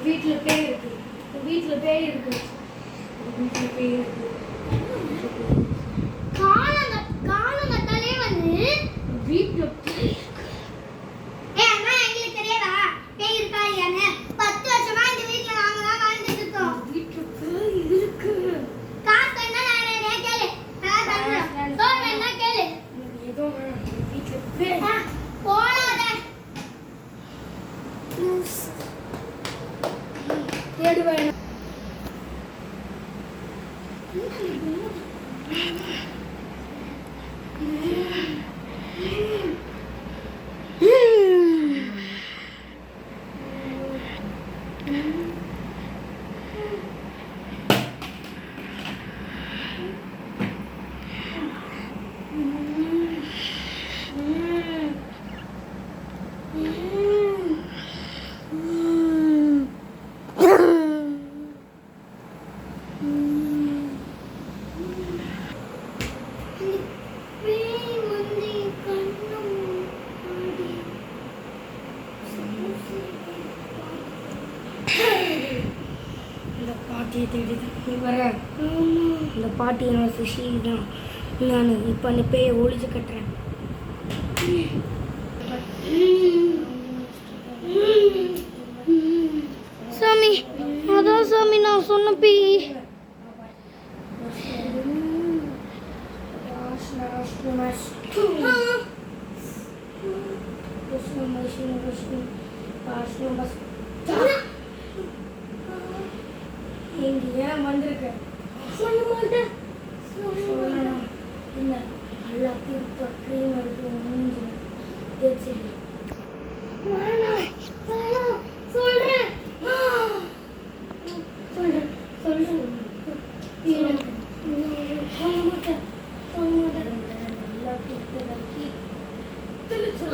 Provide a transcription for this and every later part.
வீட்டில் பேய் இருக்கு. வீட்டில் பேய் இருக்கு. வீட்டில் பேய் இருக்கு. காலங்கத்தாலே வந்து வீட்டில் பேய் இருக்கு. அண்ணா எங்களுக்கு தெரியாதா பேய் இருக்கா இல்லையான்னு? 10 வருஷமா இந்த வீட்டில் நாங்கள் தான் வாழ்ந்துட்டு இருக்கோம். வீட்டில் பேய் இருக்கு. காசு என்ன நான் கேளு. சோறு வேணா கேளு. ஏதோ வீட்டில் பேய் போடாத. தேடுவேன். பாட்டியை தேடி நீ வர. இந்த பாட்டி என்னோட சுஷி தான். நான் இப்போ அந்த பேயை ஒழிச்சு கட்டுறேன். சாமி அதான் சாமி நான் சொன்ன பேய். இங்க ஏன் வந்திருக்க? சொல்ல மாட்டேன். சொல்லணும். இல்லை எல்லாத்தையும் க்ரீம் எடுத்து மூஞ்சி தேய்ச்சி. வேணாம் வேணாம் சொல்றேன். சொல்றேன் சொல்றேன். சொல்ல மாட்டேன் சொல்ல மாட்டேன். எல்லாத்தையும் இறக்கி சொல்றேன்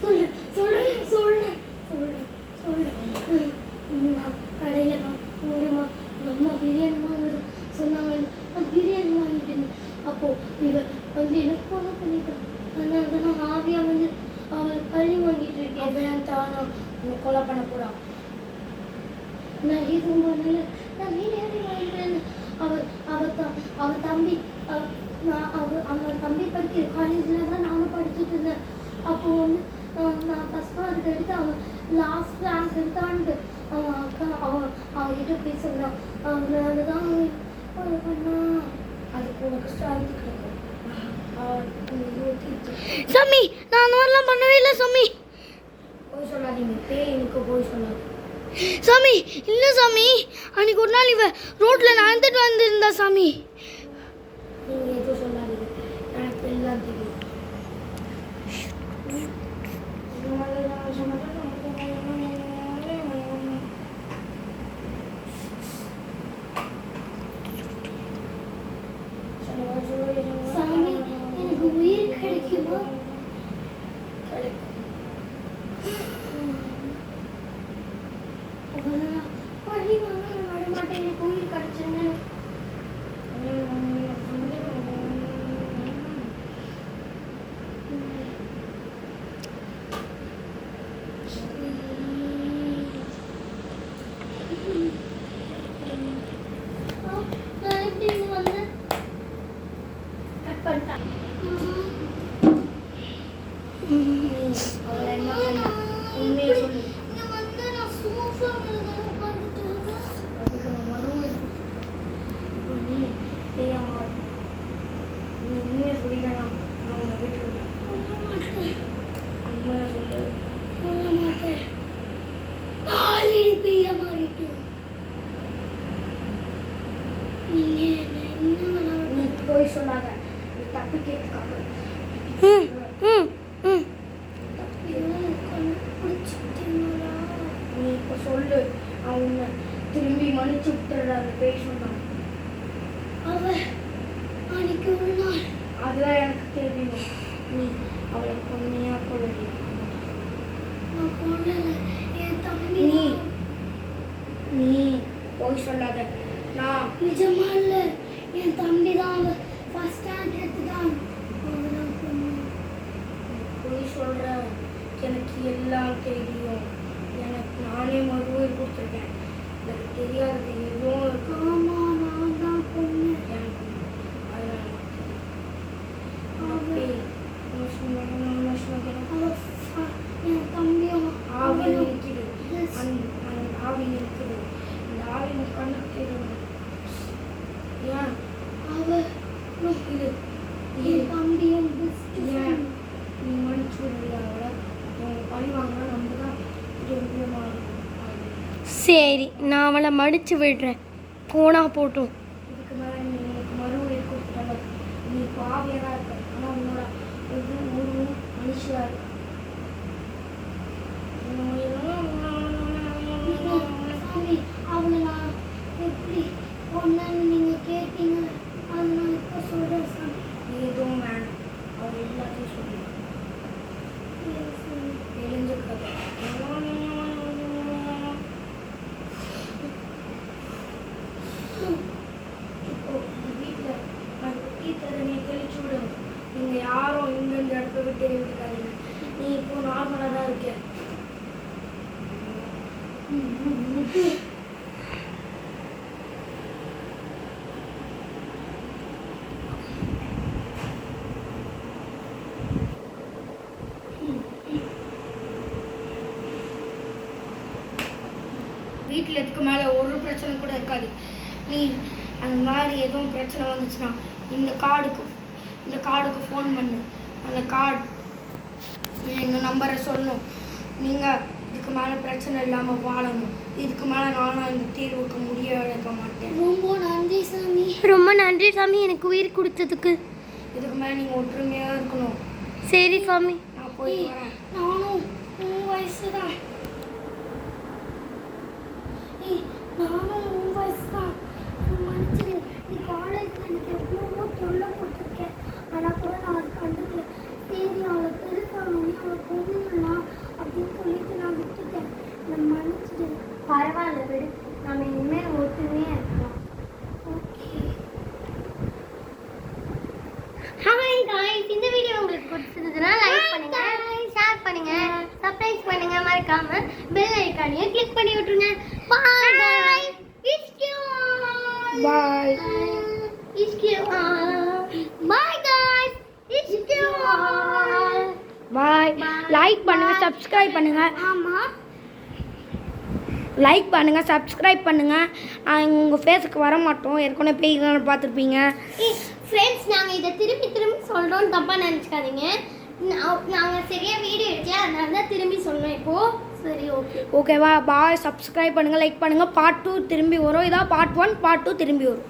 சொல்றேன் சொல்றேன் சொல்றேன் சொல்றேன். கடையில் அம்மா பிரியாணி வாங்குறது சொன்னாங்க. நான் பிரியாணி வாங்கிட்டேன். அப்போது இவன் வந்து எனக்கு ஃபாலோ பண்ணிட்டான். ஆனால் அதை நான் ஆவியாக வந்து அவன் கல்வி வாங்கிட்டு இருக்கேன். அவன் தானே உன்னை கொலை பண்ண போகிறான். நான் எதுவும் பண்ணல. நான் பிரியாணி வாங்கிட்டேன். அவன் தம்பி அவன் தம்பி படிக்கிற காலேஜில் தான் நானும் படிச்சுட்டு இருந்தேன். அப்போது வந்து நான் ஃபஸ்ட் மார்க் எடுத்து அவன் லாஸ்ட் ரேங்க் எடுத்தான்ட்டு அவன்கிட்ட போய் சொல்கிறான். அவனால தான் பண்ணான். அதுக்கு உனக்கு ஸ்ட்ரென்த் கிடைக்கும். சாமி நான் அந்த மாதிரிலாம் பண்ணவே இல்லை சாமி. போய் சொல்லாதீங்க. பேய் எனக்கு போய் சொல்லாது. சாமி இல்லை சாமி. அன்னைக்கு ஒரு நாள் இவன் ரோட்டில் நடந்துட்டு வந்திருந்தா சாமி. நீங்கள் எதுவும் சொல்லாதீங்க. எனக்கு எல்லாம் தெரியும். சாமி எனக்கு உயிர் கிடைக்குமா? பழி வாங்க வர மாட்டேன். எனக்கு உயிர் கிடைச்சுன்னு நான் எப்படி இங்க வந்தேன்? கட் பண்ணிட்டேன். அவளை என்ன பண்ண? உண்மையை சொல்லு. இங்க வந்து நான் சோஃபா மேல தான் உட்கார்ந்துட்டு அதுக்கு நான் மறுபடியும் இப்போ நீ பேயம்மா நீ உண்மையை சொல்லிட்டேனா நான் உன்னை விட்டுருவேன். உண்மையை சொல்லு. சொல்ல மாட்டேன். ஆல்ரெடி பேய மாறிட்டு நீங்க என்ன நீ போய் சொல்லாத. நீ தப்பு கேட்டுக்காக. நீ இப்போ சொல்லு. அவங்க திரும்பி மன்னிச்சு விட்டுற. அந்த பேய் சொன்னான். அவ அன்னைக்கு ஒரு நாள் அதுதான் எனக்கு தெரியும். நீ அவளை பொண்ணையா கொள்ளு. நான் கொள்ளல. என் தம்பி நீ நீ போய் சொல்லாத. நான் நிஜமா இல்ல. என் தம்பி தான் அவ ஃபர்ஸ்ட் ஸ்டாண்ட் எடுத்துட்டான். அவதான் சொன்னான். போய் சொல்ற. எனக்கு எல்லாம் தெரியும். எனக்கு நானே மறுபடியும் கொடுத்துருக்கேன். எனக்கு தெரியாதது எதுவும் இருக்கு. ஆமா நான் தான் கொன்னேன். எனக்கு அதனால அவ அப்படி என் தம்பியும் ஆவி அவனும் இருக்குது. Yes. அந்த ஆவி இருக்குது. இந்த ஆவி எனக்கு கண்ணு தெரியும். ஏன் அவ இது என் தம்பியும் best ஏன் friend. நீ மன்னிச்சு விடுறியா அவளை? அவங்க பழி வாங்கினா நம்ம தான் முக்கியமாக இருக்கும். சரி நான் அவளை மடிச்சு விடுறேன். போனா போட்டும். இதுக்கு மேலே நீ எனக்கு மறுபடியும் கொடுத்துட்டாங்க. நீ இப்போ ஆவியாக தான் இருக்க. ஆனால் உன்னோட ஒரு மனுஷியாக இருக்க. சாமி அவளை நான் எப்படி கொன்னேன்னு நீங்க கேட்டீங்க. அது நான் இப்போ சொல்றேன் சாமி. நீ எதுவும் வேணாம். அவர் எல்லாத்தையும் சொல்லி Yes, சாமி. எழுந்துக்காது. இப்போ வீட்டில் அந்த தீர்த்தனை தெளிச்சு விடுங்க. நீங்கள் யாரும் இந்த இடத்த விட்டு எழுந்துக்காதீங்க. நீ இப்போ நார்மலாக தான் இருக்க. வீட்டில் இதுக்கு மேலே ஒரு பிரச்சனை கூட இருக்காது. நீ அந்த மாதிரி எதுவும் பிரச்சனை வந்துச்சுன்னா இந்த கார்டுக்கு ஃபோன் பண்ணு. அந்த கார்டு எங்கள் நம்பரை சொல்லணும். நீங்கள் இதுக்கு மேலே பிரச்சனை இல்லாமல் வாழணும். இதுக்கு மேலே நானும் இந்த தீர்வுக்கு முடிய எடுக்க மாட்டேன். ரொம்ப நன்றி சாமி. ரொம்ப நன்றி சாமி எனக்கு உயிர் கொடுத்ததுக்கு. இதுக்கு மேலே நீங்கள் ஒற்றுமையாக இருக்கணும். சரி சாமி. நான் போய் வரேன். நானும் உன் வயசு தான். நானும் உன் வயசு தான். மன்னிச்சிடு. நீ காலேஜில் எனக்கு எவ்வளவோ தொல்லை கொடுத்துருக்கேன். ஆனால் கூட நான் அது கண்டுக்கல. சரி அவளை பெருசாகணும் அவளை கொண்டுலாம் அப்படின்னு சொல்லிட்டு நான் விட்டுட்டேன். நான் மன்னிச்சிடு. பரவாயில்ல விடு. நம்ம இனிமேல் ஒற்றுமையாக இருக்கலாம். ஓகே. ஹாய் गाइस இந்த வீடியோ உங்களுக்கு பிடிச்சிருந்ததுன்னா லைக் பண்ணுங்க, ஷேர் பண்ணுங்க, சப்ஸ்கிரைப் பண்ணுங்க, மறக்காம பெல் ஐகானையும் கிளிக் பண்ணி விட்டுருங்க. Bye bye. It's you bye. It's you bye guys. It's you bye. Like பண்ணுங்க, சப்ஸ்கிரைப் பண்ணுங்க. ஆமா லைக் பண்ணுங்கள், சப்ஸ்கிரைப் பண்ணுங்கள். உங்கள் ஃபேஸுக்கு வர மாட்டோம். ஏற்கனவே பேய்கள் பார்த்துருப்பீங்க. ஃப்ரெண்ட்ஸ் நாங்கள் இதை திரும்பி சொல்கிறோம், தப்பாக நினச்சிக்காதீங்க. நாங்கள் சரியாக வீடியோ எடுக்கல, அதனால தான் திரும்பி சொன்னோம் இப்போது. சரி ஓகே ஓகேவா? பாய். சப்ஸ்கிரைப் பண்ணுங்கள், லைக் பண்ணுங்கள். பார்ட் 2 திரும்பி வரும். இதான் பார்ட் 1, பார்ட் 2 திரும்பி வரும்.